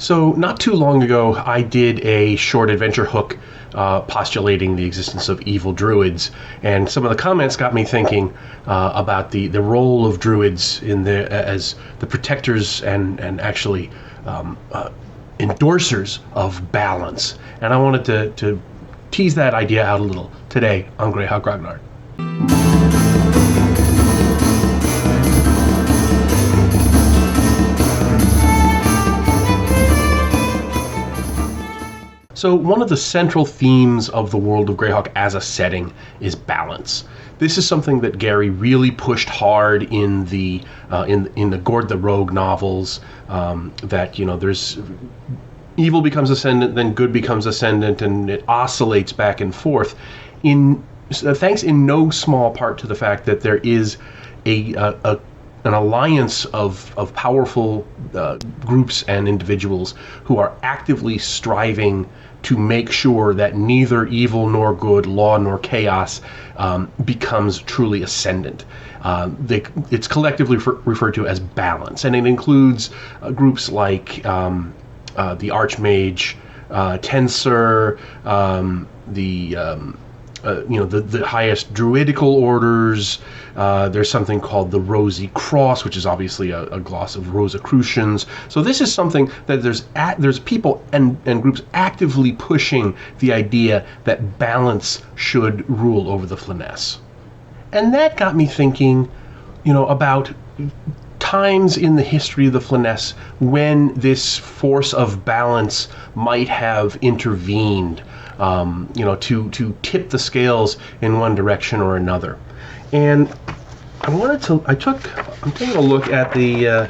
So, not too long ago, I did a short adventure hook postulating the existence of evil druids, and some of the comments got me thinking about the role of druids in as the protectors and actually endorsers of balance. And I wanted to tease that idea out a little today on Greyhawk Grognard. So one of the central themes of the world of Greyhawk as a setting is balance. This is something that Gary really pushed hard in the Gord the Rogue novels. That there's evil becomes ascendant, then good becomes ascendant, and it oscillates back and forth. Thanks in no small part to the fact that there is an alliance of powerful groups and individuals who are actively striving to make sure that neither evil nor good, law nor chaos, becomes truly ascendant. It's collectively referred to as balance, and it includes groups like the Archmage, Tensor, the highest druidical orders. There's something called the Rosy Cross, which is obviously a gloss of Rosicrucians. So this is something that there's people and groups actively pushing the idea that balance should rule over the Flanaess. And that got me thinking, about times in the history of the Flanaess when this force of balance might have intervened, to tip the scales in one direction or another. And I'm taking a look at the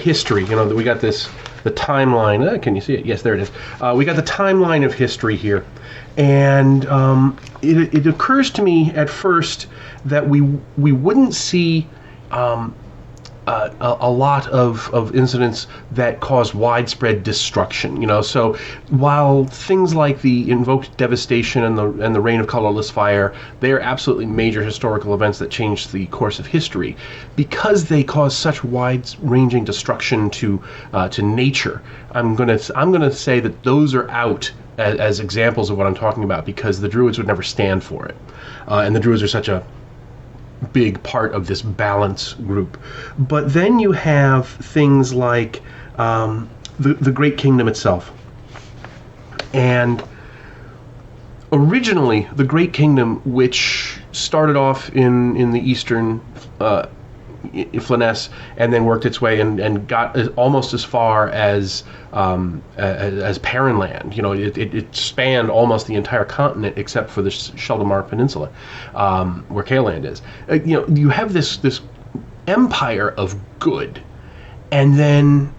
history. We got the timeline. Can you see it? Yes, there it is. We got the timeline of history here, and it occurs to me at first that we wouldn't see a lot of incidents that cause widespread destruction. So while things like the invoked devastation and the reign of colorless fire, they are absolutely major historical events that changed the course of history, because they cause such wide-ranging destruction to nature. I'm gonna say that those are out as examples of what I'm talking about, because the Druids would never stand for it, and the Druids are such a big part of this balance group. But then you have things like the Great Kingdom itself. And originally, the Great Kingdom, which started off in the eastern Flanaess, and then worked its way and got almost as far as Perrinland. It spanned almost the entire continent except for the Sheldamar Peninsula, where Kaeland is. You have this empire of good, and then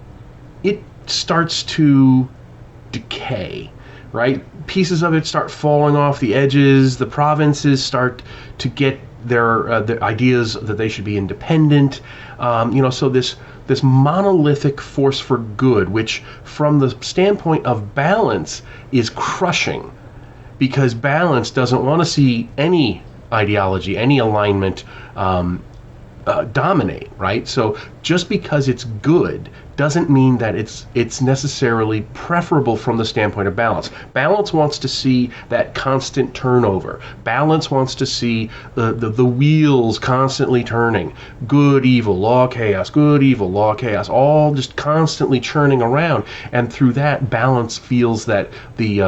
it starts to decay. Right? Pieces of it start falling off the edges. The provinces start to get their ideas that they should be independent. So this monolithic force for good, which from the standpoint of balance is crushing, because balance doesn't want to see any ideology, any alignment dominate, right? So just because it's good doesn't mean that it's necessarily preferable from the standpoint of balance. Balance wants to see that constant turnover. Balance wants to see the wheels constantly turning. Good, evil, law, chaos. Good, evil, law, chaos. All just constantly churning around. And through that, balance feels that the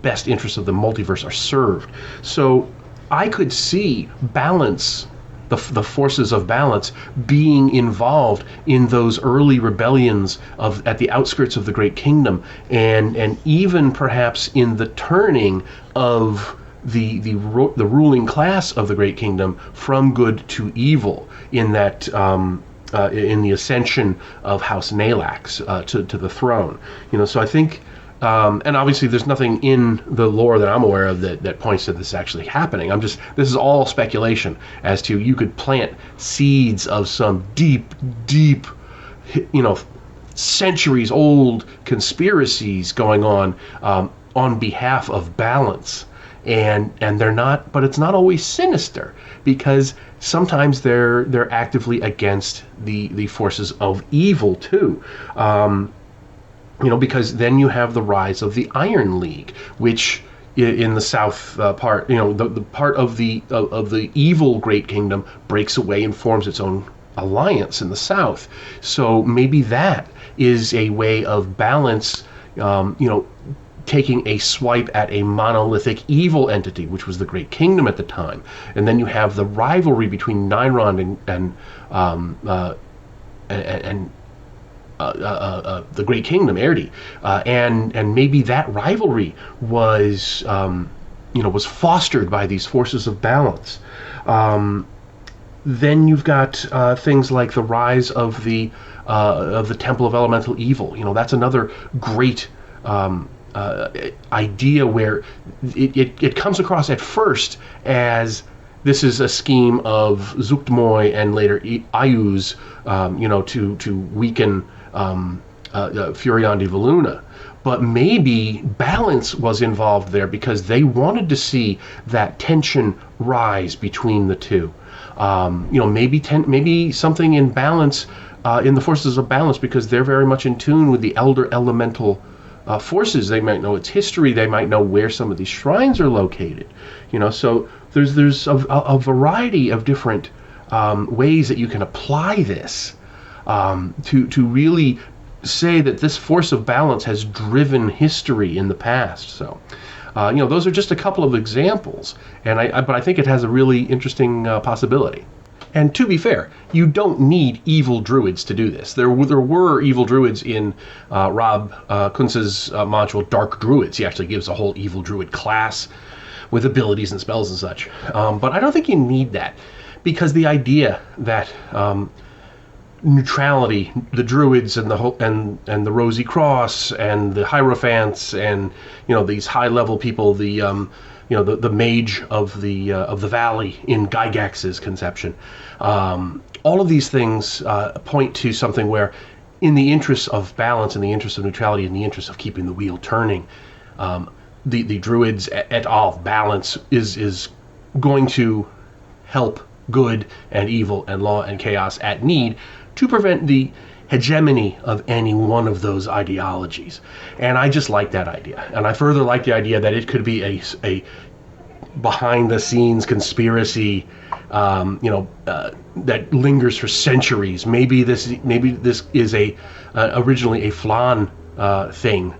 best interests of the multiverse are served. So I could see balance, the forces of balance, being involved in those early rebellions at the outskirts of the Great Kingdom, and even perhaps in the turning of the ruling class of the Great Kingdom from good to evil, in that in the ascension of House Nalax to the throne. So I think. And obviously there's nothing in the lore that I'm aware of that points to this actually happening. This is all speculation as to, you could plant seeds of some deep, centuries old conspiracies going on behalf of balance. and they're not, but it's not always sinister, because sometimes they're actively against the forces of evil too. Because then you have the rise of the Iron League, which in the south part, the part of the evil Great Kingdom breaks away and forms its own alliance in the south. So maybe that is a way of Balance, taking a swipe at a monolithic evil entity, which was the Great Kingdom at the time. And then you have the rivalry between Ninron and the Great Kingdom, Erdi, and maybe that rivalry was was fostered by these forces of balance. Then you've got things like the rise of the Temple of Elemental Evil. That's another great idea where it comes across at first as this is a scheme of Zuktmoy and later Ayuz, to weaken Furion de Voluna. But maybe Balance was involved there because they wanted to see that tension rise between the two. Maybe something in Balance, in the forces of Balance, because they're very much in tune with the elder elemental forces. They might know its history. They might know where some of these shrines are located. So there's a variety of different ways that you can apply this to really say that this force of Balance has driven history in the past. So, those are just a couple of examples, but I think it has a really interesting possibility. And to be fair, you don't need evil druids to do this. There were evil druids in Rob Kuntz's module, Dark Druids. He actually gives a whole evil druid class with abilities and spells and such. But I don't think you need that, because the idea that neutrality, the druids and the Rosy Cross and the Hierophants and these high level people, the mage of the valley in Gygax's conception, all of these things point to something where, in the interest of balance, in the interest of neutrality, in the interest of keeping the wheel turning, the druids et al. Balance is going to help good and evil and law and chaos at need, to prevent the hegemony of any one of those ideologies. And I just like that idea. And I further like the idea that it could be a behind-the-scenes conspiracy, that lingers for centuries. Maybe this is originally a Flan thing,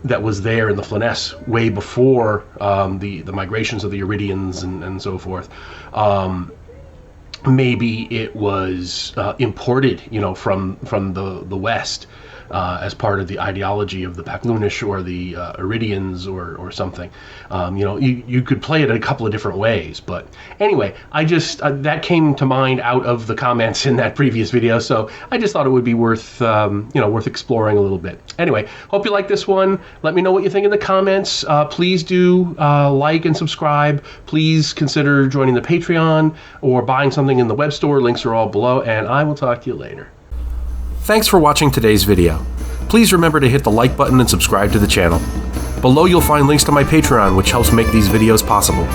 that was there in the Flanaess way before the migrations of the Iridians and so forth. Maybe it was imported, from the West, as part of the ideology of the Paklunish or the Iridians or something. You could play it in a couple of different ways. But anyway, I just that came to mind out of the comments in that previous video, so I just thought it would be worth worth exploring a little bit. Anyway, hope you like this one. Let me know what you think in the comments. Please do like and subscribe. Please consider joining the Patreon or buying something in the web store. Links are all below, and I will talk to you later. Thanks for watching today's video. Please remember to hit the like button and subscribe to the channel. Below you'll find links to my Patreon, which helps make these videos possible.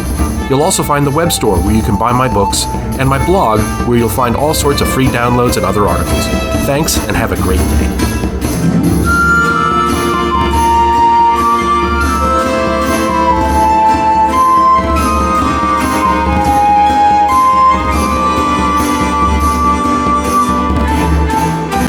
You'll also find the web store where you can buy my books, and my blog where you'll find all sorts of free downloads and other articles. Thanks, and have a great day.